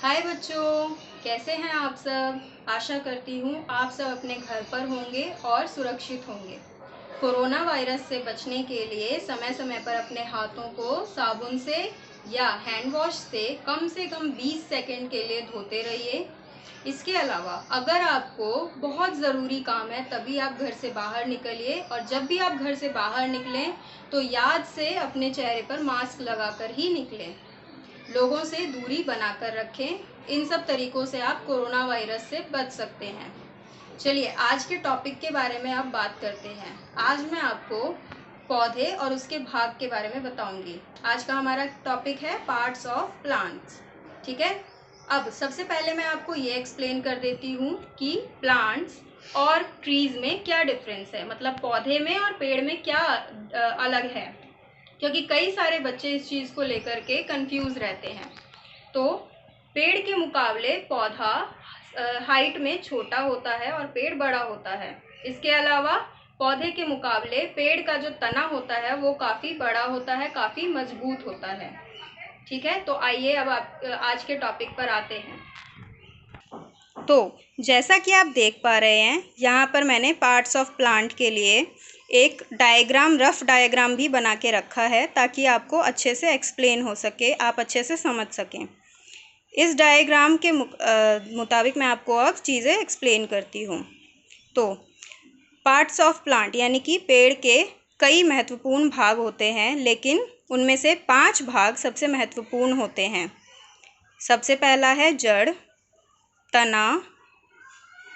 हाय बच्चों, कैसे हैं आप सब। आशा करती हूँ आप सब अपने घर पर होंगे और सुरक्षित होंगे। कोरोना वायरस से बचने के लिए समय समय पर अपने हाथों को साबुन से या हैंड वॉश से कम 20 सेकंड के लिए धोते रहिए। इसके अलावा अगर आपको बहुत ज़रूरी काम है तभी आप घर से बाहर निकलिए, और जब भी आप घर से बाहर निकलें तो याद से अपने चेहरे पर मास्क लगाकर ही निकलें। लोगों से दूरी बनाकर रखें। इन सब तरीकों से आप कोरोना वायरस से बच सकते हैं। चलिए आज के टॉपिक के बारे में अब बात करते हैं। आज मैं आपको पौधे और उसके भाग के बारे में बताऊंगी। आज का हमारा टॉपिक है पार्ट्स ऑफ प्लांट्स। ठीक है, अब सबसे पहले मैं आपको ये एक्सप्लेन कर देती हूँ कि प्लांट्स और ट्रीज में क्या डिफरेंस है, मतलब पौधे में और पेड़ में क्या अलग है, क्योंकि कई सारे बच्चे इस चीज़ को लेकर के कंफ्यूज रहते हैं। तो पेड़ के मुकाबले पौधा हाइट में छोटा होता है और पेड़ बड़ा होता है। इसके अलावा पौधे के मुकाबले पेड़ का जो तना होता है वो काफ़ी बड़ा होता है, काफ़ी मजबूत होता है। ठीक है, तो आइए अब आप आज के टॉपिक पर आते हैं। तो जैसा कि आप देख पा रहे हैं, यहाँ पर मैंने पार्ट्स ऑफ प्लांट के लिए एक डायग्राम, रफ डायग्राम भी बना के रखा है ताकि आपको अच्छे से एक्सप्लेन हो सके, आप अच्छे से समझ सकें। इस डायग्राम के मुताबिक मैं आपको अब चीज़ें एक्सप्लेन करती हूँ। तो पार्ट्स ऑफ प्लांट यानी कि पेड़ के कई महत्वपूर्ण भाग होते हैं, लेकिन उनमें से 5 भाग सबसे महत्वपूर्ण होते हैं। सबसे पहला है जड़, तना,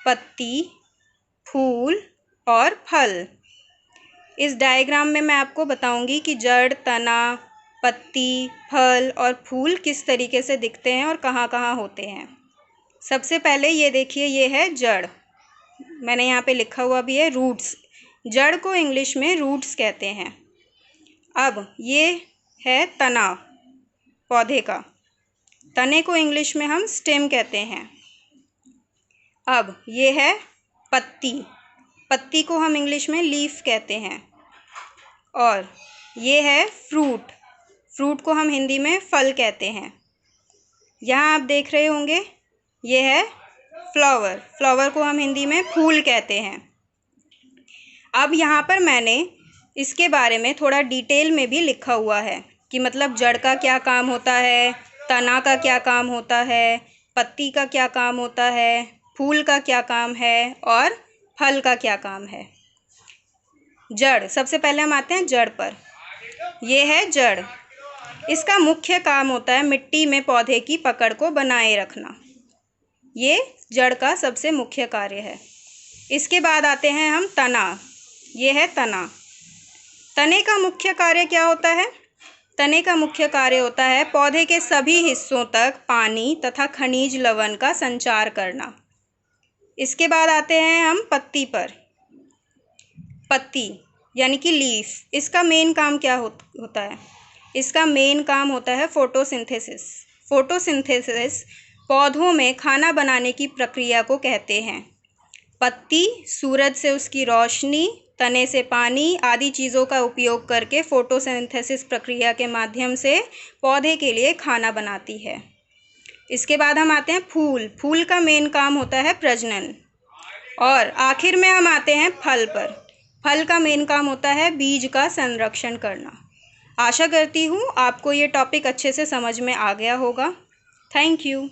पत्ती, फूल और फल। इस डायग्राम में मैं आपको बताऊंगी कि जड़, तना, पत्ती, फल और फूल किस तरीके से दिखते हैं और कहाँ कहाँ होते हैं। सबसे पहले ये देखिए, ये है जड़। मैंने यहाँ पे लिखा हुआ भी है रूट्स। जड़ को इंग्लिश में रूट्स कहते हैं। अब ये है तना पौधे का। तने को इंग्लिश में हम स्टेम कहते हैं। अब ये है पत्ती। पत्ती को हम इंग्लिश में लीफ कहते हैं। और ये है फ्रूट। फ्रूट को हम हिंदी में फल कहते हैं। यहाँ आप देख रहे होंगे ये है फ्लावर। फ्लावर को हम हिंदी में फूल कहते हैं। अब यहाँ पर मैंने इसके बारे में थोड़ा डिटेल में भी लिखा हुआ है कि मतलब जड़ का क्या काम होता है, तना का क्या काम होता है, पत्ती का क्या काम होता है, फूल का क्या काम है और फल का क्या काम है। जड़, सबसे पहले हम आते हैं जड़ पर। यह है जड़। इसका मुख्य काम होता है मिट्टी में पौधे की पकड़ को बनाए रखना। ये जड़ का सबसे मुख्य कार्य है। इसके बाद आते हैं हम तना। ये है तना। तने का मुख्य कार्य क्या होता है? तने का मुख्य कार्य होता है पौधे के सभी हिस्सों तक पानी तथा खनिज लवण का संचार करना। इसके बाद आते हैं हम पत्ती पर। पत्ती यानी कि लीफ, इसका मेन काम क्या होता है? इसका मेन काम होता है फोटोसिंथेसिस। फोटोसिंथेसिस पौधों में खाना बनाने की प्रक्रिया को कहते हैं। पत्ती सूरज से उसकी रोशनी, तने से पानी आदि चीज़ों का उपयोग करके फोटोसिंथेसिस प्रक्रिया के माध्यम से पौधे के लिए खाना बनाती है। इसके बाद हम आते हैं फूल। फूल का मेन काम होता है प्रजनन। और आखिर में हम आते हैं फल पर। फल का मेन काम होता है बीज का संरक्षण करना। आशा करती हूँ आपको ये टॉपिक अच्छे से समझ में आ गया होगा। Thank you.